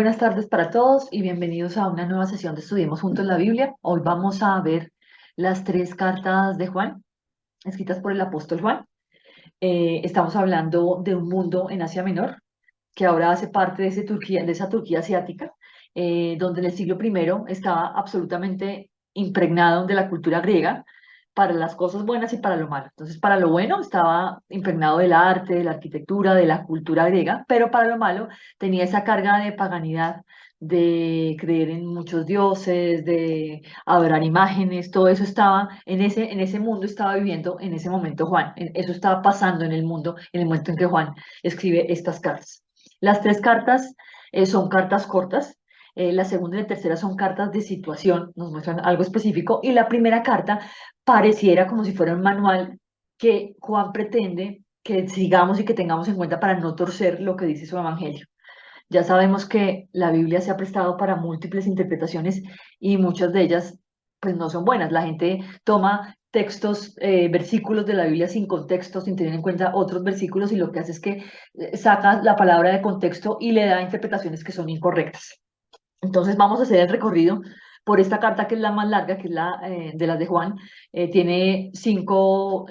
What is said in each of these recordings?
buenas tardes para todos y bienvenidos a una nueva sesión de Estudiemos Juntos la Biblia. Hoy vamos a ver las tres cartas de Juan, escritas por el apóstol Juan. Estamos hablando de un mundo en Asia Menor, que ahora hace parte de, de esa Turquía asiática, donde en el siglo I estaba absolutamente impregnado de la cultura griega para las cosas buenas y para lo malo. Entonces, para lo bueno estaba impregnado del arte, de la arquitectura, de la cultura griega, pero para lo malo tenía esa carga de paganidad, de creer en muchos dioses, de adorar imágenes, todo eso estaba en ese mundo, estaba viviendo en ese momento Juan. Eso estaba pasando en el mundo en el momento en que Juan escribe estas cartas. Las tres cartas son cartas cortas. La segunda y la tercera son cartas de situación, nos muestran algo específico. Y la primera carta pareciera como si fuera un manual que Juan pretende que sigamos y que tengamos en cuenta para no torcer lo que dice su evangelio. Ya sabemos que la Biblia se ha prestado para múltiples interpretaciones y muchas de ellas pues no son buenas. La gente toma textos, versículos de la Biblia sin contexto, sin tener en cuenta otros versículos y lo que hace es que saca la palabra de contexto y le da interpretaciones que son incorrectas. Entonces vamos a hacer el recorrido por esta carta que es la más larga, que es la de las de Juan. Tiene cinco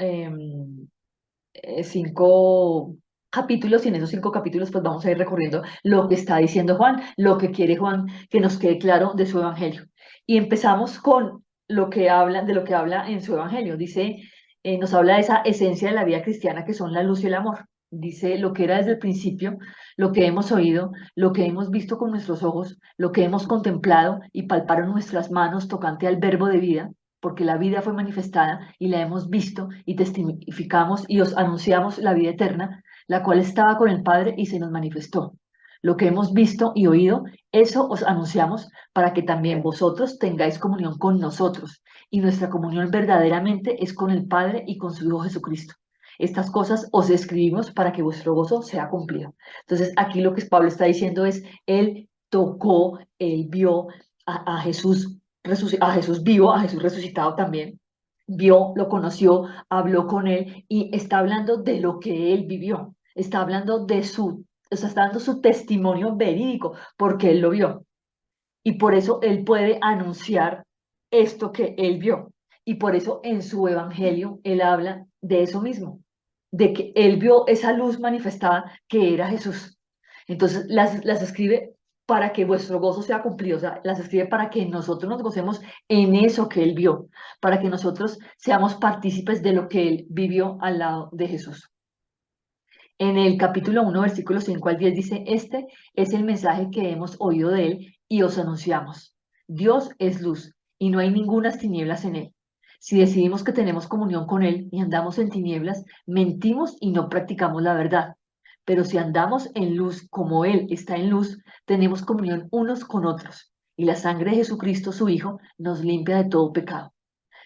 capítulos y en esos cinco capítulos pues vamos a ir recorriendo lo que está diciendo Juan, lo que quiere Juan que nos quede claro de su evangelio. Y empezamos con lo que habla, de lo que habla en su evangelio. Dice, nos habla de esa esencia de la vida cristiana que son la luz y el amor. Dice lo que era desde el principio, lo que hemos oído, lo que hemos visto con nuestros ojos, lo que hemos contemplado y palparon nuestras manos tocante al verbo de vida, porque la vida fue manifestada y la hemos visto y testificamos y os anunciamos la vida eterna, la cual estaba con el Padre y se nos manifestó. Lo que hemos visto y oído, eso os anunciamos para que también vosotros tengáis comunión con nosotros. Y nuestra comunión verdaderamente es con el Padre y con su Hijo Jesucristo. Estas cosas os escribimos para que vuestro gozo sea cumplido. Entonces, aquí lo que Pablo está diciendo es, él tocó, él vio a Jesús a Jesús vivo, a Jesús resucitado también, vio, lo conoció, habló con él y está hablando de lo que él vivió, está hablando de su, o sea, está dando su testimonio verídico porque él lo vio y por eso él puede anunciar esto que él vio y por eso en su evangelio él habla de eso mismo, de que él vio esa luz manifestada que era Jesús. Entonces las escribe para que vuestro gozo sea cumplido, o sea, las escribe para que nosotros nos gocemos en eso que él vio, para que nosotros seamos partícipes de lo que él vivió al lado de Jesús. En el capítulo 1, versículo 5 al 10 dice, este es el mensaje que hemos oído de él y os anunciamos. Dios es luz y no hay ningunas tinieblas en él. Si decidimos que tenemos comunión con él y andamos en tinieblas, mentimos y no practicamos la verdad. Pero si andamos en luz como él está en luz, tenemos comunión unos con otros. Y la sangre de Jesucristo, su Hijo, nos limpia de todo pecado.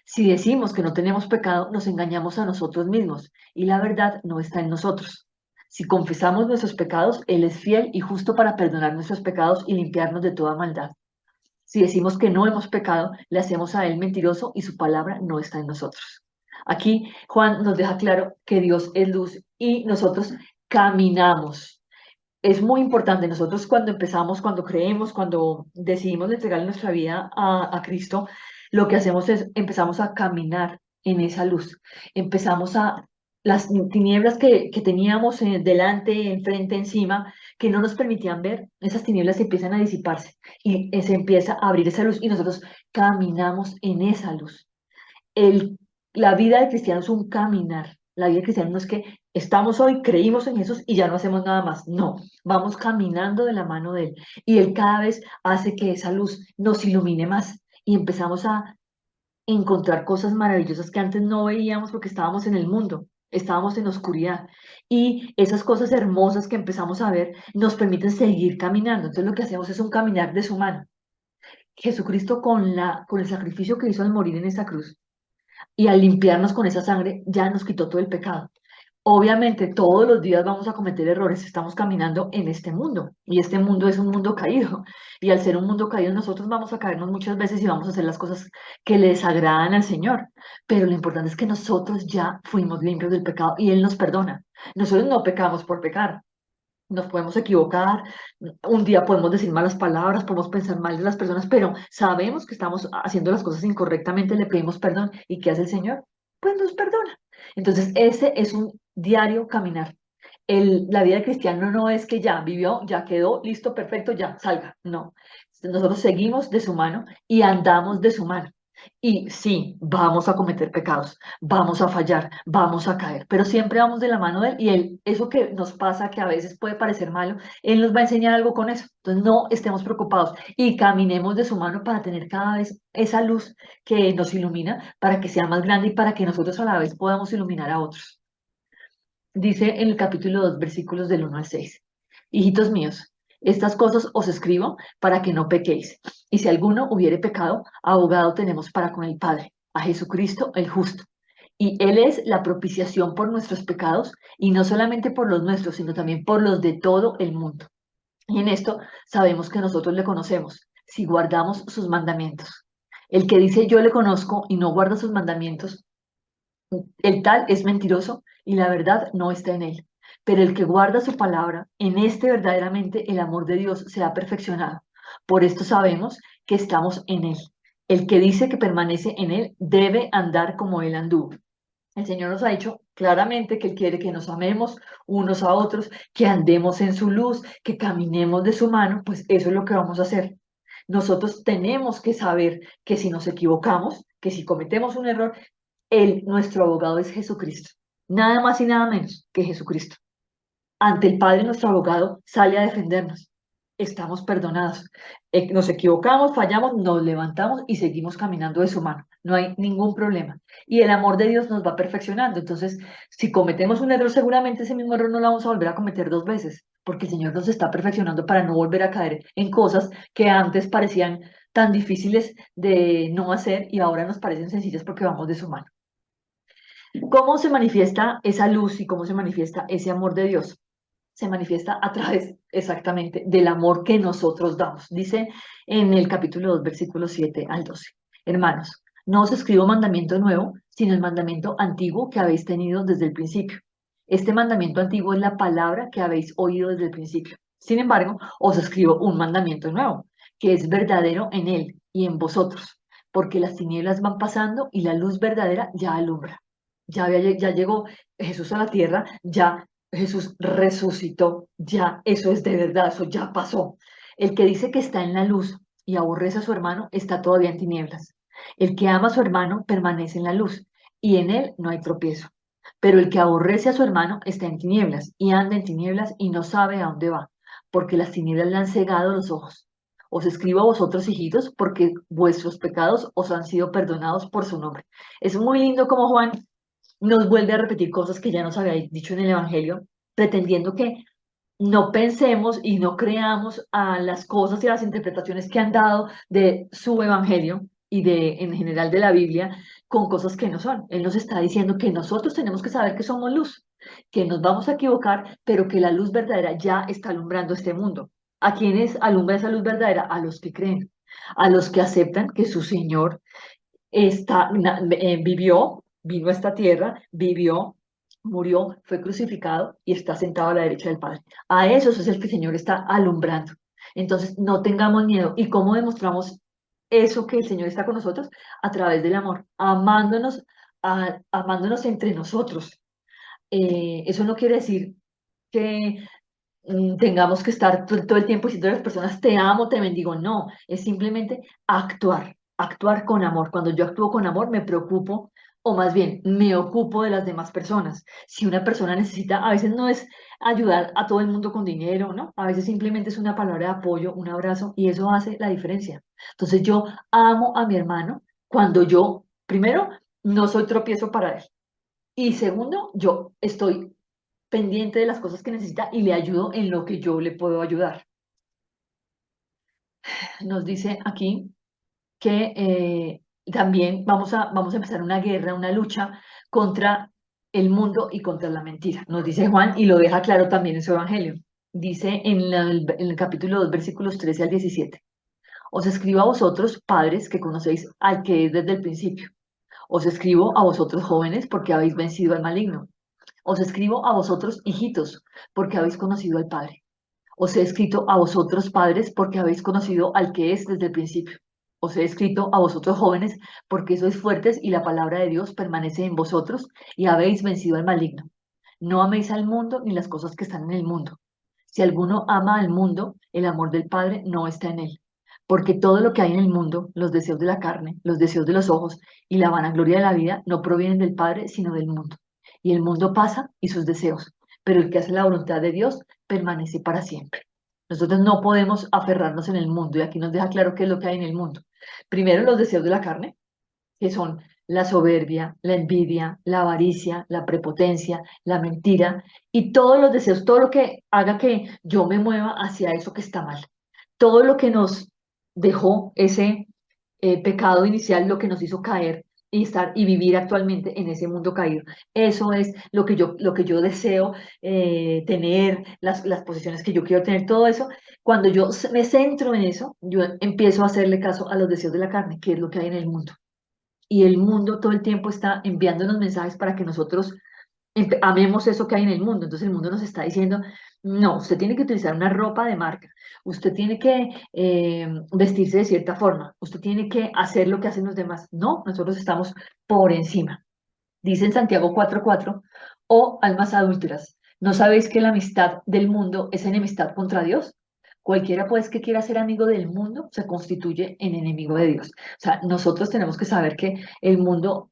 Si decimos que no tenemos pecado, nos engañamos a nosotros mismos y la verdad no está en nosotros. Si confesamos nuestros pecados, Él es fiel y justo para perdonar nuestros pecados y limpiarnos de toda maldad. Si decimos que no hemos pecado, le hacemos a Él mentiroso y su palabra no está en nosotros. Aquí Juan nos deja claro que Dios es luz y nosotros caminamos. Es muy importante, nosotros cuando empezamos, cuando creemos, cuando decidimos entregar nuestra vida a Cristo, lo que hacemos es empezamos a caminar en esa luz, empezamos a las tinieblas que teníamos delante, enfrente, encima, que no nos permitían ver, esas tinieblas empiezan a disiparse y se empieza a abrir esa luz y nosotros caminamos en esa luz. El, la vida del cristiano es un caminar. La vida del cristiano no es que estamos hoy, creímos en Jesús y ya no hacemos nada más. No, vamos caminando de la mano de Él. Y Él cada vez hace que esa luz nos ilumine más y empezamos a encontrar cosas maravillosas que antes no veíamos porque estábamos en el mundo, estábamos en oscuridad. Y esas cosas hermosas que empezamos a ver nos permiten seguir caminando. Entonces lo que hacemos es un caminar de su mano. Jesucristo con el sacrificio que hizo al morir en esa cruz y al limpiarnos con esa sangre ya nos quitó todo el pecado. Obviamente todos los días vamos a cometer errores, estamos caminando en este mundo y este mundo es un mundo caído y al ser un mundo caído nosotros vamos a caernos muchas veces y vamos a hacer las cosas que le desagradan al Señor, pero lo importante es que nosotros ya fuimos limpios del pecado y Él nos perdona. Nosotros no pecamos por pecar, nos podemos equivocar, un día podemos decir malas palabras, podemos pensar mal de las personas, pero sabemos que estamos haciendo las cosas incorrectamente, le pedimos perdón. ¿Y qué hace el Señor? Pues nos perdona. Entonces, ese es un diario caminar. La vida de cristiano no es que ya vivió, ya quedó, listo, perfecto, ya salga. No. Nosotros seguimos de su mano y andamos de su mano. Y sí, vamos a cometer pecados, vamos a fallar, vamos a caer, pero siempre vamos de la mano de Él y Él, eso que nos pasa, que a veces puede parecer malo, Él nos va a enseñar algo con eso. Entonces no estemos preocupados y caminemos de su mano para tener cada vez esa luz que nos ilumina, para que sea más grande y para que nosotros a la vez podamos iluminar a otros. Dice en el capítulo 2 versículos del 1 al 6: Hijitos míos, estas cosas os escribo para que no pequéis. Y si alguno hubiere pecado, abogado tenemos para con el Padre, a Jesucristo el justo. Y Él es la propiciación por nuestros pecados, y no solamente por los nuestros, sino también por los de todo el mundo. Y en esto sabemos que nosotros le conocemos, si guardamos sus mandamientos. El que dice yo le conozco y no guarda sus mandamientos, el tal es mentiroso y la verdad no está en él. Pero el que guarda su palabra, en este verdaderamente el amor de Dios se ha perfeccionado. Por esto sabemos que estamos en él. El que dice que permanece en él debe andar como él anduvo. El Señor nos ha dicho claramente que Él quiere que nos amemos unos a otros, que andemos en su luz, que caminemos de su mano, pues eso es lo que vamos a hacer. Nosotros tenemos que saber que si nos equivocamos, que si cometemos un error, nuestro abogado es Jesucristo. Nada más y nada menos que Jesucristo. Ante el Padre, nuestro abogado sale a defendernos. Estamos perdonados. Nos equivocamos, fallamos, nos levantamos y seguimos caminando de su mano. No hay ningún problema. Y el amor de Dios nos va perfeccionando. Entonces, si cometemos un error, seguramente ese mismo error no lo vamos a volver a cometer dos veces, porque el Señor nos está perfeccionando para no volver a caer en cosas que antes parecían tan difíciles de no hacer y ahora nos parecen sencillas porque vamos de su mano. ¿Cómo se manifiesta esa luz y cómo se manifiesta ese amor de Dios? Se manifiesta a través exactamente del amor que nosotros damos. Dice en el capítulo 2 versículos 7 al 12: Hermanos, no os escribo mandamiento nuevo, sino el mandamiento antiguo que habéis tenido desde el principio. Este mandamiento antiguo es la palabra que habéis oído desde el principio. Sin embargo, os escribo un mandamiento nuevo, que es verdadero en él y en vosotros, porque las tinieblas van pasando y la luz verdadera ya alumbra. Ya llegó Jesús a la tierra, ya Jesús resucitó, ya eso es de verdad, eso ya pasó. El que dice que está en la luz y aborrece a su hermano está todavía en tinieblas. El que ama a su hermano permanece en la luz y en él no hay tropiezo. Pero el que aborrece a su hermano está en tinieblas y anda en tinieblas y no sabe a dónde va, porque las tinieblas le han cegado los ojos. Os escribo a vosotros, hijitos, porque vuestros pecados os han sido perdonados por su nombre. Es muy lindo como Juan nos vuelve a repetir cosas que ya nos había dicho en el Evangelio, pretendiendo que no pensemos y no creamos a las cosas y a las interpretaciones que han dado de su Evangelio y en general de la Biblia con cosas que no son. Él nos está diciendo que nosotros tenemos que saber que somos luz, que nos vamos a equivocar, pero que la luz verdadera ya está alumbrando este mundo. ¿A quiénes alumbra esa luz verdadera? A los que creen, a los que aceptan que su Señor vino a esta tierra, vivió, murió, fue crucificado y está sentado a la derecha del Padre. A esos es el que el Señor está alumbrando. Entonces, no tengamos miedo. ¿Y cómo demostramos eso que el Señor está con nosotros? A través del amor, amándonos, amándonos entre nosotros. Eso no quiere decir que tengamos que estar todo el tiempo diciendo a las personas, te amo, te bendigo. No, es simplemente actuar con amor. Cuando yo actúo con amor, me preocupo, o más bien, me ocupo de las demás personas. Si una persona necesita, a veces no es ayudar a todo el mundo con dinero, ¿no? A veces simplemente es una palabra de apoyo, un abrazo, y eso hace la diferencia. Entonces yo amo a mi hermano cuando yo, primero, no soy tropiezo para él. Y segundo, yo estoy pendiente de las cosas que necesita y le ayudo en lo que yo le puedo ayudar. Nos dice aquí que también vamos a empezar una guerra, una lucha contra el mundo y contra la mentira. Nos dice Juan y lo deja claro también en su evangelio. Dice en el capítulo 2 versículos 13 al 17: Os escribo a vosotros, padres, que conocéis al que es desde el principio. Os escribo a vosotros, jóvenes, porque habéis vencido al maligno. Os escribo a vosotros, hijitos, porque habéis conocido al Padre. Os he escrito a vosotros, padres, porque habéis conocido al que es desde el principio. Os he escrito a vosotros, jóvenes, porque sois fuertes y la palabra de Dios permanece en vosotros y habéis vencido al maligno. No améis al mundo ni las cosas que están en el mundo. Si alguno ama al mundo, el amor del Padre no está en él. Porque todo lo que hay en el mundo, los deseos de la carne, los deseos de los ojos y la vanagloria de la vida, no provienen del Padre, sino del mundo. Y el mundo pasa y sus deseos, pero el que hace la voluntad de Dios permanece para siempre. Nosotros no podemos aferrarnos en el mundo, y aquí nos deja claro qué es lo que hay en el mundo. Primero, los deseos de la carne, que son la soberbia, la envidia, la avaricia, la prepotencia, la mentira y todos los deseos, todo lo que haga que yo me mueva hacia eso que está mal. Todo lo que nos dejó ese pecado inicial, lo que nos hizo caer y estar y vivir actualmente en ese mundo caído. Eso es lo que yo deseo tener, las posiciones que yo quiero tener, todo eso. Cuando yo me centro en eso, yo empiezo a hacerle caso a los deseos de la carne, que es lo que hay en el mundo. Y el mundo todo el tiempo está enviándonos mensajes para que nosotros amemos eso que hay en el mundo. Entonces el mundo nos está diciendo, no, usted tiene que utilizar una ropa de marca, usted tiene que vestirse de cierta forma, usted tiene que hacer lo que hacen los demás. No, nosotros estamos por encima. Dice en Santiago 4:4, oh almas adúlteras, ¿no sabéis que la amistad del mundo es enemistad contra Dios? Cualquiera pues que quiera ser amigo del mundo se constituye en enemigo de Dios. O sea, nosotros tenemos que saber que el mundo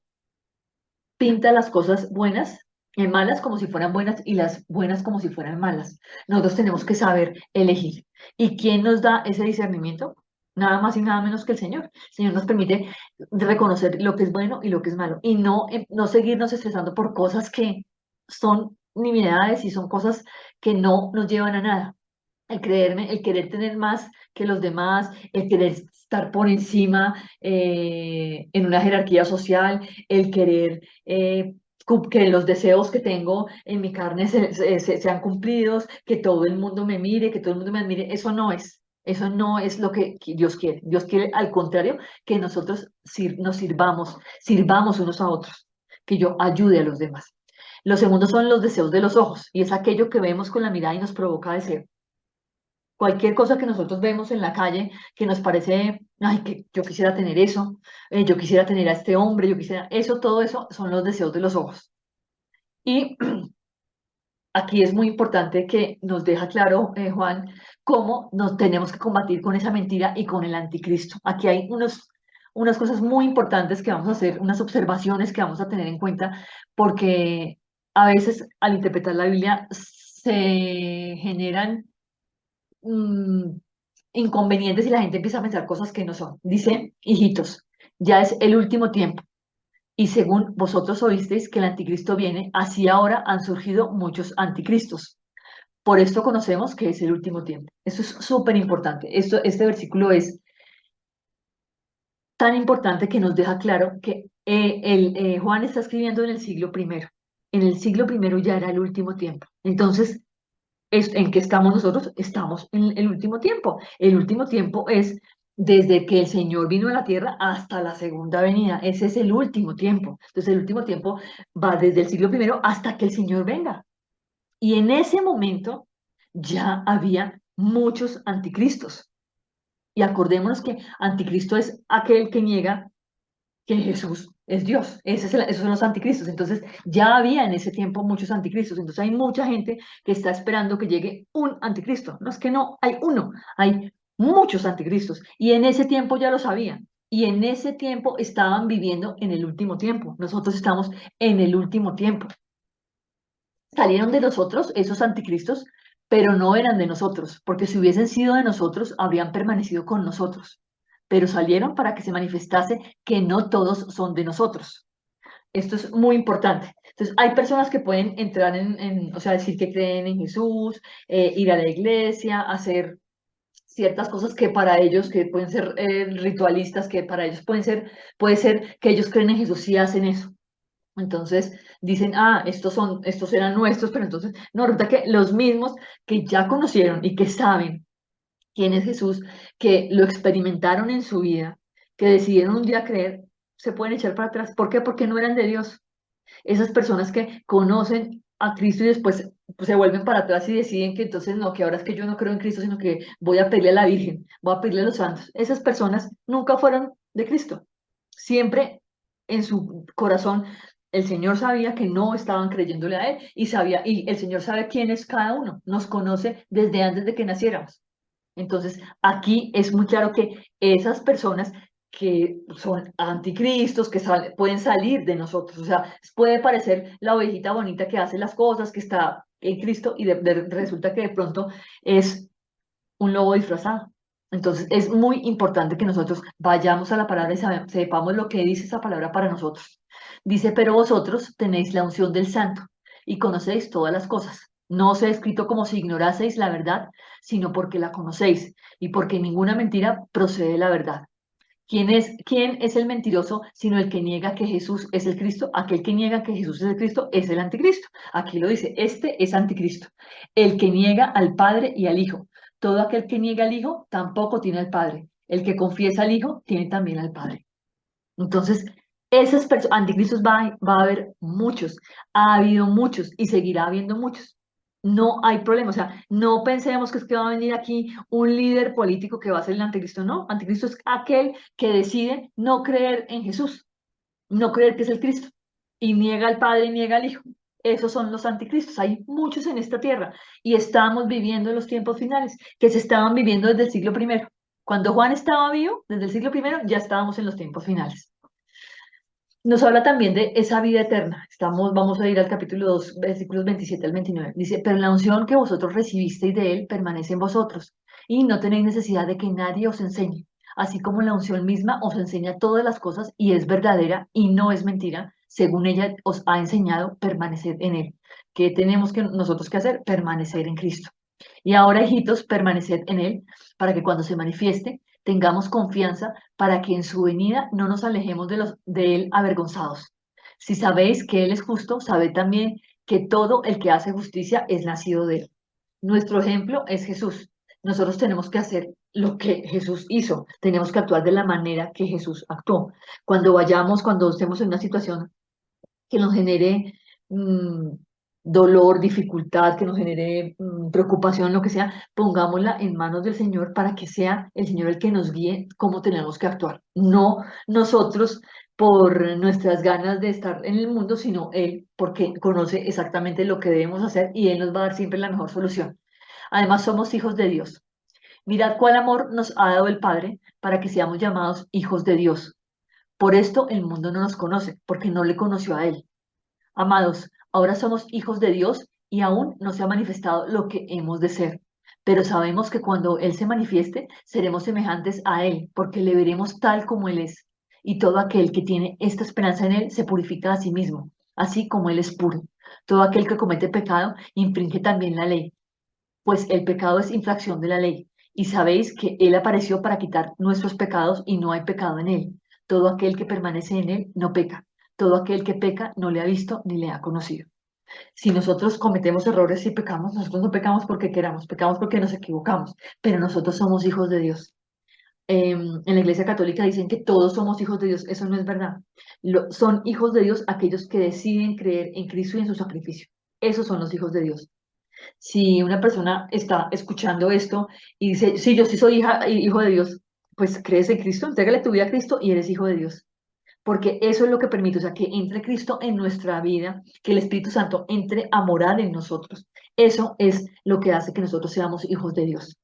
pinta las cosas buenas y malas como si fueran buenas y las buenas como si fueran malas. Nosotros tenemos que saber elegir. ¿Y quién nos da ese discernimiento? Nada más y nada menos que el Señor. El Señor nos permite reconocer lo que es bueno y lo que es malo y no seguirnos estresando por cosas que son nimiedades y son cosas que no nos llevan a nada. El querer tener más que los demás, el querer estar por encima en una jerarquía social, el querer que los deseos que tengo en mi carne sean cumplidos, que todo el mundo me mire, que todo el mundo me admire, eso no es lo que Dios quiere. Dios quiere, al contrario, que nosotros nos sirvamos unos a otros, que yo ayude a los demás. Los segundos son los deseos de los ojos, y es aquello que vemos con la mirada y nos provoca deseo. Cualquier cosa que nosotros vemos en la calle que nos parece, ay, que yo quisiera tener eso, yo quisiera tener a este hombre, yo quisiera, eso, todo eso son los deseos de los ojos. Y aquí es muy importante que nos deja claro, Juan, cómo nos tenemos que combatir con esa mentira y con el anticristo. Aquí hay unas cosas muy importantes que vamos a hacer, unas observaciones que vamos a tener en cuenta, porque a veces al interpretar la Biblia se generan mm, inconvenientes y la gente empieza a pensar cosas que no son. Dice, hijitos, ya es el último tiempo. Y según vosotros oísteis que el anticristo viene, así ahora han surgido muchos anticristos. Por esto conocemos que es el último tiempo. Eso es súper importante. Este versículo es tan importante que nos deja claro que Juan está escribiendo en el siglo primero. En el siglo primero ya era el último tiempo. Entonces, ¿en qué estamos nosotros? Estamos en el último tiempo. El último tiempo es desde que el Señor vino a la tierra hasta la segunda venida. Ese es el último tiempo. Entonces el último tiempo va desde el siglo primero hasta que el Señor venga. Y en ese momento ya había muchos anticristos. Y acordémonos que anticristo es aquel que niega que Jesús es Dios. Esos son los anticristos. Entonces, ya había en ese tiempo muchos anticristos. Entonces, hay mucha gente que está esperando que llegue un anticristo. No es que no, hay uno, hay muchos anticristos. Y en ese tiempo ya lo sabían. Y en ese tiempo estaban viviendo en el último tiempo. Nosotros estamos en el último tiempo. Salieron de nosotros esos anticristos, pero no eran de nosotros, porque si hubiesen sido de nosotros, habrían permanecido con nosotros. Pero salieron para que se manifestase que no todos son de nosotros. Esto es muy importante. Entonces, hay personas que pueden entrar o sea, decir que creen en Jesús, ir a la iglesia, hacer ciertas cosas que para ellos, que pueden ser ritualistas, que para ellos puede ser que ellos creen en Jesús y hacen eso. Entonces dicen, ah, estos eran nuestros, pero entonces, no, resulta que los mismos que ya conocieron y que saben quién es Jesús, que lo experimentaron en su vida, que decidieron un día creer, se pueden echar para atrás. ¿Por qué? Porque no eran de Dios. Esas personas que conocen a Cristo y después pues, se vuelven para atrás y deciden que entonces no, que ahora es que yo no creo en Cristo, sino que voy a pedirle a la Virgen, voy a pedirle a los santos. Esas personas nunca fueron de Cristo. Siempre en su corazón el Señor sabía que no estaban creyéndole a Él y sabía, y el Señor sabe quién es cada uno, nos conoce desde antes de que naciéramos. Entonces, aquí es muy claro que esas personas que son anticristos, que pueden salir de nosotros, o sea, puede parecer la ovejita bonita que hace las cosas, que está en Cristo y resulta que de pronto es un lobo disfrazado. Entonces, es muy importante que nosotros vayamos a la palabra y sepamos lo que dice esa palabra para nosotros. Dice, pero vosotros tenéis la unción del Santo y conocéis todas las cosas. No os he escrito como si ignoraseis la verdad, sino porque la conocéis y porque ninguna mentira procede de la verdad. Quién es el mentiroso sino el que niega que Jesús es el Cristo? Aquel que niega que Jesús es el Cristo es el anticristo. Aquí lo dice, este es anticristo. El que niega al Padre y al Hijo. Todo aquel que niega al Hijo tampoco tiene al Padre. El que confiesa al Hijo tiene también al Padre. Entonces, esas personas, anticristos va a haber muchos, ha habido muchos y seguirá habiendo muchos. No hay problema, o sea, no pensemos que es que va a venir aquí un líder político que va a ser el anticristo, no, anticristo es aquel que decide no creer en Jesús, no creer que es el Cristo y niega al Padre y niega al Hijo. Esos son los anticristos, hay muchos en esta tierra y estamos viviendo los tiempos finales que se estaban viviendo desde el siglo primero. Cuando Juan estaba vivo, desde el siglo primero, ya estábamos en los tiempos finales. Nos habla también de esa vida eterna. Vamos a ir al capítulo 2 versículos 27 al 29. Dice, pero la unción que vosotros recibisteis de él permanece en vosotros, y no tenéis necesidad de que nadie os enseñe. Así como la unción misma os enseña todas las cosas y es verdadera y no es mentira, según ella os ha enseñado, permanecer en él. ¿Qué tenemos que nosotros que hacer? Permanecer en Cristo. Y ahora, hijitos, permaneced en Él, para que cuando se manifieste tengamos confianza, para que en su venida no nos alejemos de Él avergonzados. Si sabéis que Él es justo, sabed también que todo el que hace justicia es nacido de Él. Nuestro ejemplo es Jesús. Nosotros tenemos que hacer lo que Jesús hizo, tenemos que actuar de la manera que Jesús actuó. Cuando estemos en una situación que nos genere mm, dolor, dificultad, que nos genere preocupación, lo que sea, pongámosla en manos del Señor para que sea el Señor el que nos guíe cómo tenemos que actuar. No nosotros por nuestras ganas de estar en el mundo, sino Él porque conoce exactamente lo que debemos hacer y Él nos va a dar siempre la mejor solución. Además, somos hijos de Dios. Mirad cuál amor nos ha dado el Padre para que seamos llamados hijos de Dios. Por esto el mundo no nos conoce, porque no le conoció a Él. Amados, ahora somos hijos de Dios y aún no se ha manifestado lo que hemos de ser. Pero sabemos que cuando Él se manifieste, seremos semejantes a Él, porque le veremos tal como Él es. Y todo aquel que tiene esta esperanza en Él se purifica a sí mismo, así como Él es puro. Todo aquel que comete pecado infringe también la ley, pues el pecado es infracción de la ley. Y sabéis que Él apareció para quitar nuestros pecados y no hay pecado en Él. Todo aquel que permanece en Él no peca. Todo aquel que peca no le ha visto ni le ha conocido. Si nosotros cometemos errores y pecamos, nosotros no pecamos porque queramos, pecamos porque nos equivocamos, pero nosotros somos hijos de Dios. En la Iglesia Católica dicen que todos somos hijos de Dios, eso no es verdad. Son hijos de Dios aquellos que deciden creer en Cristo y en su sacrificio. Esos son los hijos de Dios. Si una persona está escuchando esto y dice, sí, yo sí soy hijo de Dios, pues crees en Cristo, entrégale tu vida a Cristo y eres hijo de Dios. Porque eso es lo que permite, o sea, que entre Cristo en nuestra vida, que el Espíritu Santo entre a morar en nosotros. Eso es lo que hace que nosotros seamos hijos de Dios.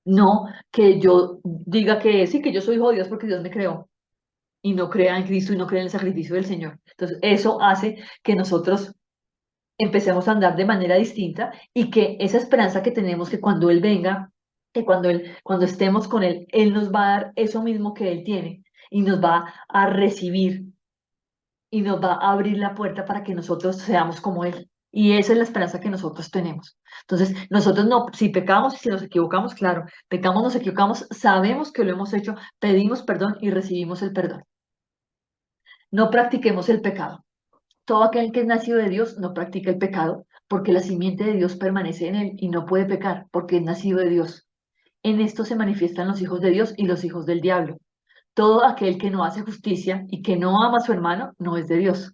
No que yo diga que sí, que yo soy hijo de Dios porque Dios me creó y no crea en Cristo y no crea en el sacrificio del Señor. Entonces, eso hace que nosotros empecemos a andar de manera distinta y que esa esperanza que tenemos que cuando Él venga, que cuando estemos con Él, Él nos va a dar eso mismo que Él tiene y nos va a recibir y nos va a abrir la puerta para que nosotros seamos como Él. Y esa es la esperanza que nosotros tenemos. Entonces, nosotros no, si pecamos y si nos equivocamos, claro, pecamos, nos equivocamos, sabemos que lo hemos hecho, pedimos perdón y recibimos el perdón. No practiquemos el pecado. Todo aquel que es nacido de Dios no practica el pecado, porque la simiente de Dios permanece en él y no puede pecar, porque es nacido de Dios. En esto se manifiestan los hijos de Dios y los hijos del diablo. Todo aquel que no hace justicia y que no ama a su hermano no es de Dios,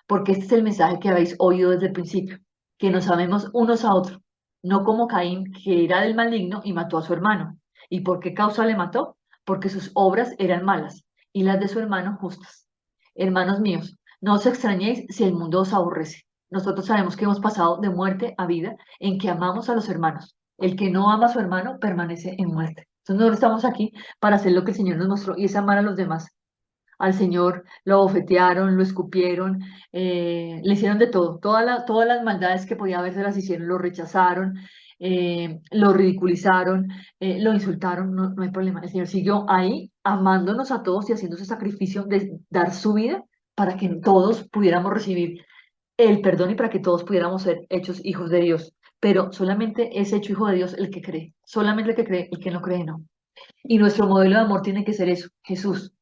porque este es el mensaje que habéis oído desde el principio. que nos amemos unos a otros, no como Caín, que era del maligno y mató a su hermano. ¿Y por qué causa le mató? Porque sus obras eran malas y las de su hermano justas. Hermanos míos, no os extrañéis si el mundo os aborrece. Nosotros sabemos que hemos pasado de muerte a vida en que amamos a los hermanos. El que no ama a su hermano permanece en muerte. Entonces nosotros estamos aquí para hacer lo que el Señor nos mostró y es amar a los demás. Al Señor lo abofetearon, lo escupieron, le hicieron de todo, todas las maldades que podía haber se las hicieron, lo rechazaron, lo ridiculizaron, lo insultaron, no, no hay problema. El Señor siguió ahí amándonos a todos y haciendo ese sacrificio de dar su vida para que todos pudiéramos recibir el perdón y para que todos pudiéramos ser hechos hijos de Dios. Pero solamente es hecho hijo de Dios el que cree, solamente el que cree, el que no cree no. Y nuestro modelo de amor tiene que ser eso, Jesús.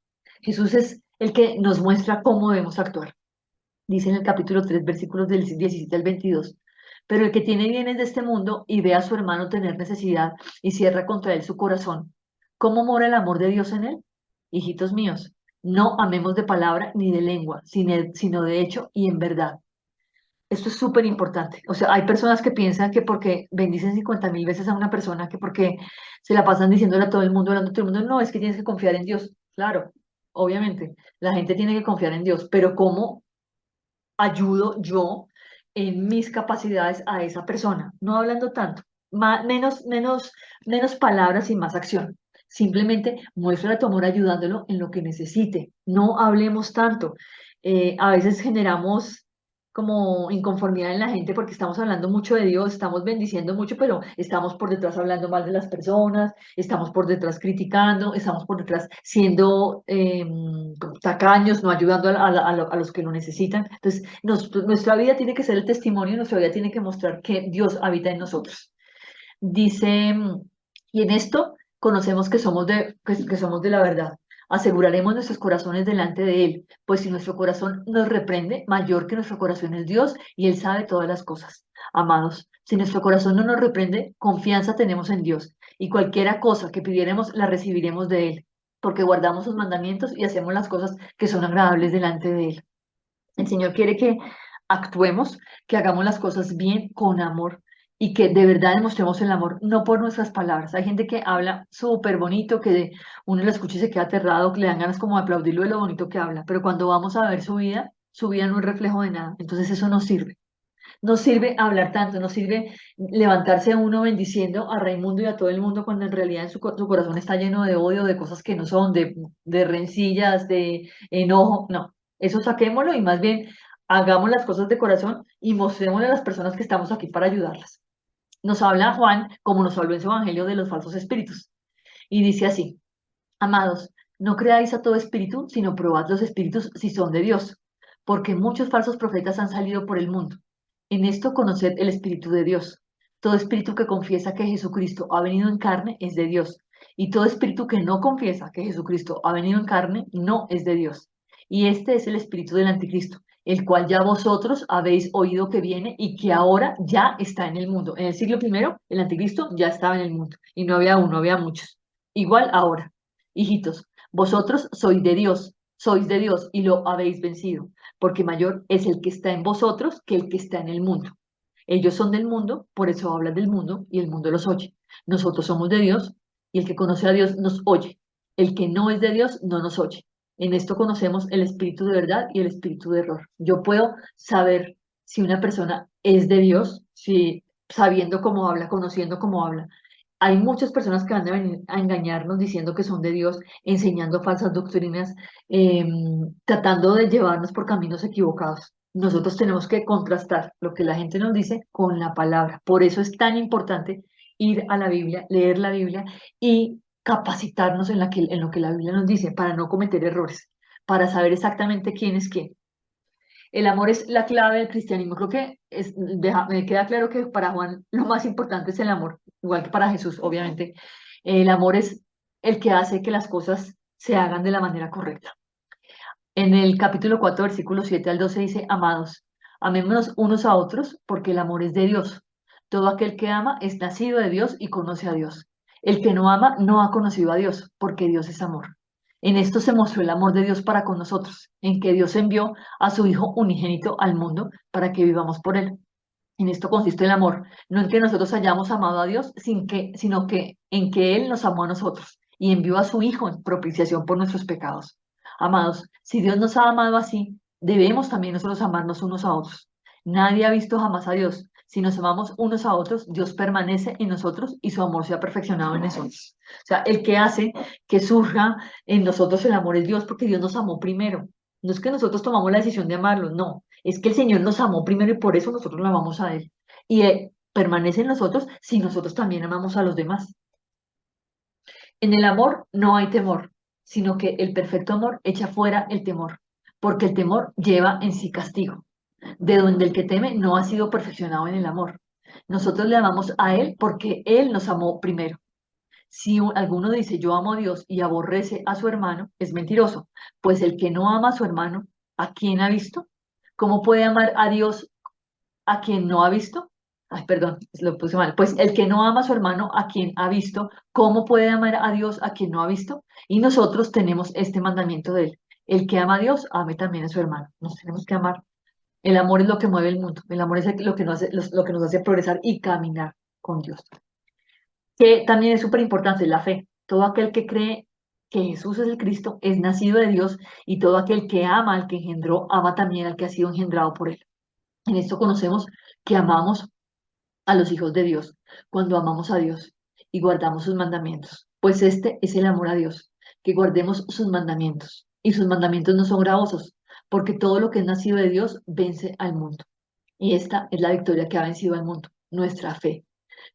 Jesús es el que nos muestra cómo debemos actuar. Dice en el capítulo 3 versículos del 17 al 22. Pero el que tiene bienes de este mundo y ve a su hermano tener necesidad y cierra contra él su corazón, ¿cómo mora el amor de Dios en él? Hijitos míos, no amemos de palabra ni de lengua, sino de hecho y en verdad. Esto es súper importante. O sea, hay personas que piensan que porque bendicen 50.000 veces a una persona, que porque se la pasan diciéndole a todo el mundo, hablando a todo el mundo, no, es que tienes que confiar en Dios. Claro, obviamente, la gente tiene que confiar en Dios, pero ¿cómo ayudo yo en mis capacidades a esa persona? No hablando tanto, menos palabras y más acción. Simplemente muestra tu amor ayudándolo en lo que necesite. No hablemos tanto. A veces generamos como inconformidad en la gente porque estamos hablando mucho de Dios, estamos bendiciendo mucho, pero estamos por detrás hablando mal de las personas, estamos por detrás criticando, estamos por detrás siendo tacaños, no ayudando a los que lo necesitan. Entonces, nuestra vida tiene que ser el testimonio, nuestra vida tiene que mostrar que Dios habita en nosotros. Dice, y en esto conocemos que somos de la verdad. Aseguraremos nuestros corazones delante de Él, pues si nuestro corazón nos reprende, mayor que nuestro corazón es Dios y Él sabe todas las cosas. Amados, si nuestro corazón no nos reprende, confianza tenemos en Dios y cualquiera cosa que pidiéremos la recibiremos de Él, porque guardamos sus mandamientos y hacemos las cosas que son agradables delante de Él. El Señor quiere que actuemos, que hagamos las cosas bien, con amor, y que de verdad demostremos el amor, no por nuestras palabras. Hay gente que habla súper bonito, que uno la escucha y se queda aterrado, que le dan ganas como de aplaudirlo de lo bonito que habla, pero cuando vamos a ver su vida no es reflejo de nada. Entonces eso no sirve. No sirve hablar tanto, no sirve levantarse uno bendiciendo a Raimundo y a todo el mundo cuando en realidad su corazón está lleno de odio, de cosas que no son, de rencillas, de enojo. No, eso saquémoslo y más bien hagamos las cosas de corazón y mostrémosle a las personas que estamos aquí para ayudarlas. Nos habla Juan, como nos habló en su evangelio, de los falsos espíritus. Y dice así, amados, no creáis a todo espíritu, sino probad los espíritus si son de Dios, porque muchos falsos profetas han salido por el mundo. En esto conoced el Espíritu de Dios. Todo espíritu que confiesa que Jesucristo ha venido en carne es de Dios, y todo espíritu que no confiesa que Jesucristo ha venido en carne no es de Dios. Y este es el espíritu del anticristo, el cual ya vosotros habéis oído que viene y que ahora ya está en el mundo. En el siglo primero, el anticristo ya estaba en el mundo, y no había uno, había muchos. Igual ahora. Hijitos, vosotros sois de Dios y lo habéis vencido, porque mayor es el que está en vosotros que el que está en el mundo. Ellos son del mundo, por eso hablan del mundo y el mundo los oye. Nosotros somos de Dios y el que conoce a Dios nos oye. El que no es de Dios no nos oye. En esto conocemos el espíritu de verdad y el espíritu de error. Yo puedo saber si una persona es de Dios, si sabiendo cómo habla, conociendo cómo habla. Hay muchas personas que van a venir a engañarnos diciendo que son de Dios, enseñando falsas doctrinas, tratando de llevarnos por caminos equivocados. Nosotros tenemos que contrastar lo que la gente nos dice con la palabra. Por eso es tan importante ir a la Biblia, leer la Biblia y capacitarnos en lo que la Biblia nos dice para no cometer errores, para saber exactamente quién es quién. El amor es la clave del cristianismo. Creo que me queda claro que para Juan lo más importante es el amor, igual que para Jesús, obviamente. El amor es el que hace que las cosas se hagan de la manera correcta. En el capítulo 4, versículo 7 al 12 dice, amados, amémonos unos a otros porque el amor es de Dios. Todo aquel que ama es nacido de Dios y conoce a Dios. El que no ama no ha conocido a Dios porque Dios es amor. En esto se mostró el amor de Dios para con nosotros, en que Dios envió a su Hijo unigénito al mundo para que vivamos por él. En esto consiste el amor, no en que nosotros hayamos amado a Dios, sino que en que Él nos amó a nosotros y envió a su Hijo en propiciación por nuestros pecados. Amados, si Dios nos ha amado así, debemos también nosotros amarnos unos a otros. Nadie ha visto jamás a Dios. Si nos amamos unos a otros, Dios permanece en nosotros y su amor se ha perfeccionado en nosotros. O sea, el que hace que surja en nosotros el amor es Dios, porque Dios nos amó primero. No es que nosotros tomamos la decisión de amarlo, no. Es que el Señor nos amó primero y por eso nosotros lo amamos a Él. Y Él permanece en nosotros si nosotros también amamos a los demás. En el amor no hay temor, sino que el perfecto amor echa fuera el temor, porque el temor lleva en sí castigo, de donde el que teme no ha sido perfeccionado en el amor. Nosotros le amamos a Él porque Él nos amó primero. Si alguno dice yo amo a Dios y aborrece a su hermano, es mentiroso, pues el que no ama a su hermano, ¿a quién ha visto? ¿Cómo puede amar a Dios a quien no ha visto? Ay, perdón, lo puse mal. Pues el que no ama a su hermano a quien ha visto, ¿cómo puede amar a Dios a quien no ha visto? Y nosotros tenemos este mandamiento de él. El que ama a Dios, ame también a su hermano. Nos tenemos que amar. El amor es lo que mueve el mundo. El amor es lo que nos hace, lo que nos hace progresar y caminar con Dios. Que también es súper importante, la fe. Todo aquel que cree que Jesús es el Cristo es nacido de Dios y todo aquel que ama al que engendró, ama también al que ha sido engendrado por él. En esto conocemos que amamos a los hijos de Dios cuando amamos a Dios y guardamos sus mandamientos. Pues este es el amor a Dios, que guardemos sus mandamientos. Y sus mandamientos no son gravosos, porque todo lo que es nacido de Dios vence al mundo. Y esta es la victoria que ha vencido al mundo, nuestra fe.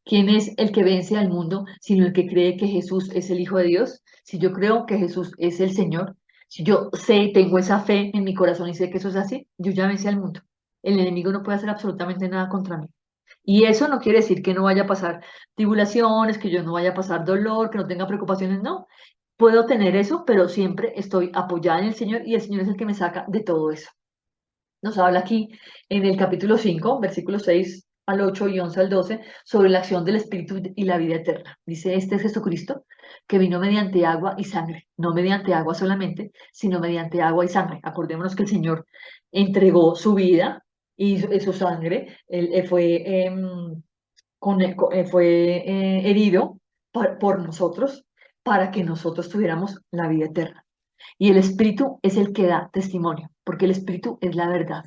¿Quién es el que vence al mundo sino el que cree que Jesús es el Hijo de Dios? Si yo creo que Jesús es el Señor, si yo sé, tengo esa fe en mi corazón y sé que eso es así, yo ya vencí al mundo. El enemigo no puede hacer absolutamente nada contra mí. Y eso no quiere decir que no vaya a pasar tribulaciones, que yo no vaya a pasar dolor, que no tenga preocupaciones, no. Puedo tener eso, pero siempre estoy apoyada en el Señor y el Señor es el que me saca de todo eso. Nos habla aquí en el capítulo 5, versículos 6 al 8 y 11 al 12, sobre la acción del Espíritu y la vida eterna. Dice, este es Jesucristo, que vino mediante agua y sangre, no mediante agua solamente, sino mediante agua y sangre. Acordémonos que el Señor entregó su vida y su sangre, él fue, herido por nosotros para que nosotros tuviéramos la vida eterna. Y el Espíritu es el que da testimonio, porque el Espíritu es la verdad.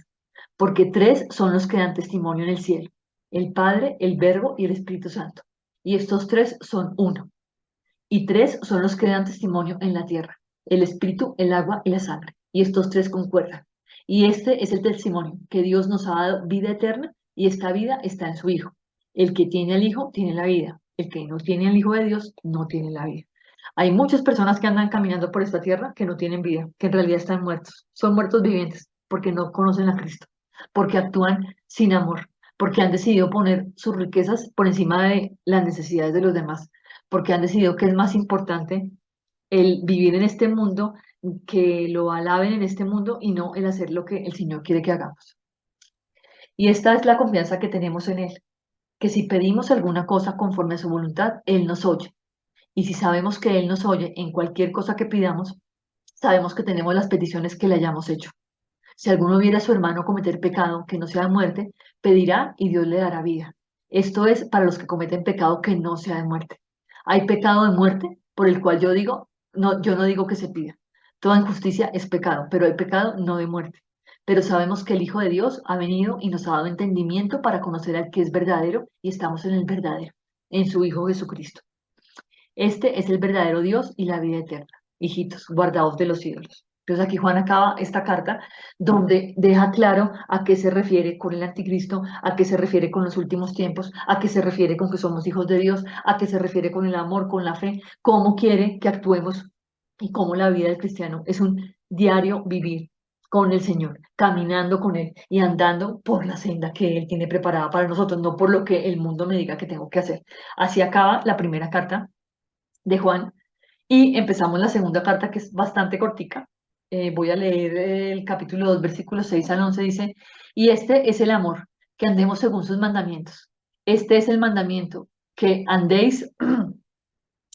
Porque tres son los que dan testimonio en el cielo, el Padre, el Verbo y el Espíritu Santo. Y estos tres son uno. Y tres son los que dan testimonio en la tierra, el Espíritu, el agua y la sangre. Y estos tres concuerdan. Y este es el testimonio, que Dios nos ha dado vida eterna y esta vida está en su Hijo. El que tiene al Hijo tiene la vida. El que no tiene al Hijo de Dios no tiene la vida. Hay muchas personas que andan caminando por esta tierra que no tienen vida, que en realidad están muertos. Son muertos vivientes porque no conocen a Cristo, porque actúan sin amor, porque han decidido poner sus riquezas por encima de las necesidades de los demás, porque han decidido que es más importante el vivir en este mundo, que lo alaben en este mundo y no el hacer lo que el Señor quiere que hagamos. Y esta es la confianza que tenemos en Él, que si pedimos alguna cosa conforme a su voluntad, Él nos oye. Y si sabemos que Él nos oye en cualquier cosa que pidamos, sabemos que tenemos las peticiones que le hayamos hecho. Si alguno viera a su hermano cometer pecado que no sea de muerte, pedirá y Dios le dará vida. Esto es para los que cometen pecado que no sea de muerte. Hay pecado de muerte por el cual yo digo, no, yo no digo que se pida. Toda injusticia es pecado, pero hay pecado no de muerte. Pero sabemos que el Hijo de Dios ha venido y nos ha dado entendimiento para conocer al que es verdadero y estamos en el verdadero, en su Hijo Jesucristo. Este es el verdadero Dios y la vida eterna. Hijitos, guardaos de los ídolos. Entonces aquí Juan acaba esta carta donde deja claro a qué se refiere con el anticristo, a qué se refiere con los últimos tiempos, a qué se refiere con que somos hijos de Dios, a qué se refiere con el amor, con la fe, cómo quiere que actuemos y cómo la vida del cristiano es un diario vivir con el Señor, caminando con Él y andando por la senda que Él tiene preparada para nosotros, no por lo que el mundo me diga que tengo que hacer. Así acaba la primera carta de Juan y empezamos la segunda carta que es bastante cortica. Voy a leer el capítulo 2 versículos 6 al 11 dice, y este es el amor, que andemos según sus mandamientos. Este es el mandamiento, que andéis,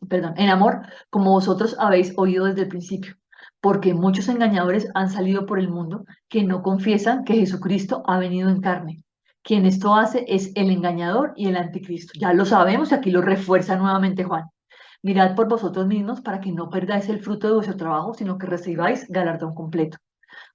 perdón, en amor, como vosotros habéis oído desde el principio, porque muchos engañadores han salido por el mundo que no confiesan que Jesucristo ha venido en carne. Quien esto hace es el engañador y el anticristo. Ya lo sabemos y aquí lo refuerza nuevamente Juan. Mirad por vosotros mismos para que no perdáis el fruto de vuestro trabajo, sino que recibáis galardón completo.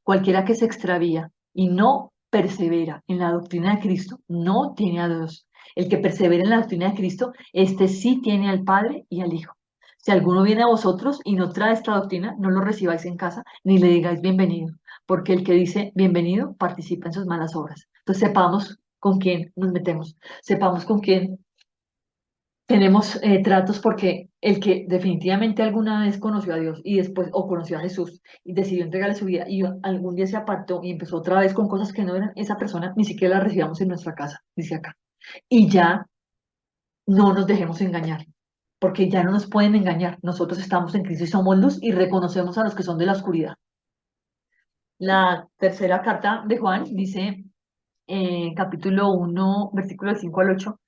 Cualquiera que se extravía y no persevera en la doctrina de Cristo, no tiene a Dios. El que persevera en la doctrina de Cristo, este sí tiene al Padre y al Hijo. Si alguno viene a vosotros y no trae esta doctrina, no lo recibáis en casa, ni le digáis bienvenido, porque el que dice bienvenido participa en sus malas obras. Entonces sepamos con quién nos metemos, sepamos con quién tenemos tratos, porque el que definitivamente alguna vez conoció a Dios y después, o conoció a Jesús y decidió entregarle su vida y algún día se apartó y empezó otra vez con cosas que no eran, esa persona ni siquiera la recibamos en nuestra casa, dice acá. Y ya no nos dejemos engañar, porque ya no nos pueden engañar. Nosotros estamos en Cristo y somos luz y reconocemos a los que son de la oscuridad. La tercera carta de Juan dice, capítulo 1 versículo del 5 al 8.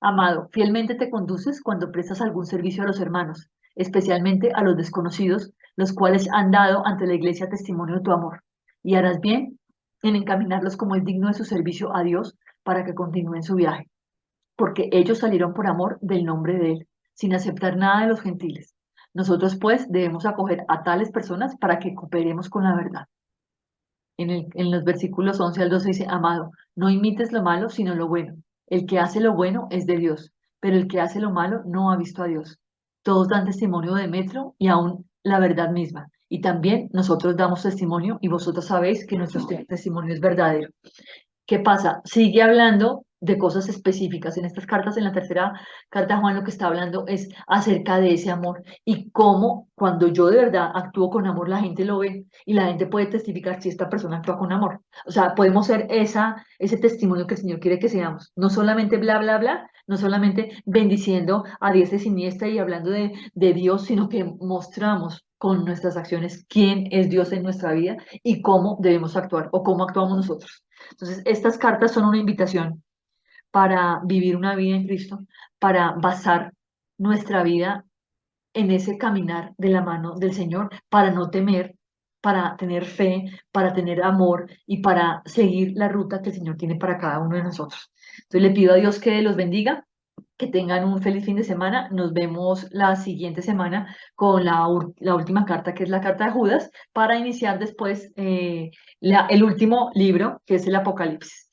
Amado, fielmente te conduces cuando prestas algún servicio a los hermanos, especialmente a los desconocidos, los cuales han dado ante la iglesia testimonio de tu amor. Y harás bien en encaminarlos como es digno de su servicio a Dios para que continúen su viaje, porque ellos salieron por amor del nombre de Él, sin aceptar nada de los gentiles. Nosotros, pues, debemos acoger a tales personas para que cooperemos con la verdad. En los versículos 11 al 12 dice, amado, no imites lo malo, sino lo bueno. El que hace lo bueno es de Dios, pero el que hace lo malo no ha visto a Dios. Todos dan testimonio de Metro y aún la verdad misma. Y también nosotros damos testimonio y vosotros sabéis que nuestro testimonio es verdadero. ¿Qué pasa? Sigue hablando de cosas específicas. En estas cartas, en la tercera carta, Juan lo que está hablando es acerca de ese amor y cómo cuando yo de verdad actúo con amor, la gente lo ve y la gente puede testificar si esta persona actúa con amor. O sea, podemos ser ese testimonio que el Señor quiere que seamos. No solamente bla, bla, bla, no solamente bendiciendo a diestra y siniestra y hablando de Dios, sino que mostramos con nuestras acciones quién es Dios en nuestra vida y cómo debemos actuar o cómo actuamos nosotros. Entonces, estas cartas son una invitación para vivir una vida en Cristo, para basar nuestra vida en ese caminar de la mano del Señor, para no temer, para tener fe, para tener amor y para seguir la ruta que el Señor tiene para cada uno de nosotros. Entonces, le pido a Dios que los bendiga, que tengan un feliz fin de semana. Nos vemos la siguiente semana con la última carta, que es la carta de Judas, para iniciar después el último libro, que es el Apocalipsis.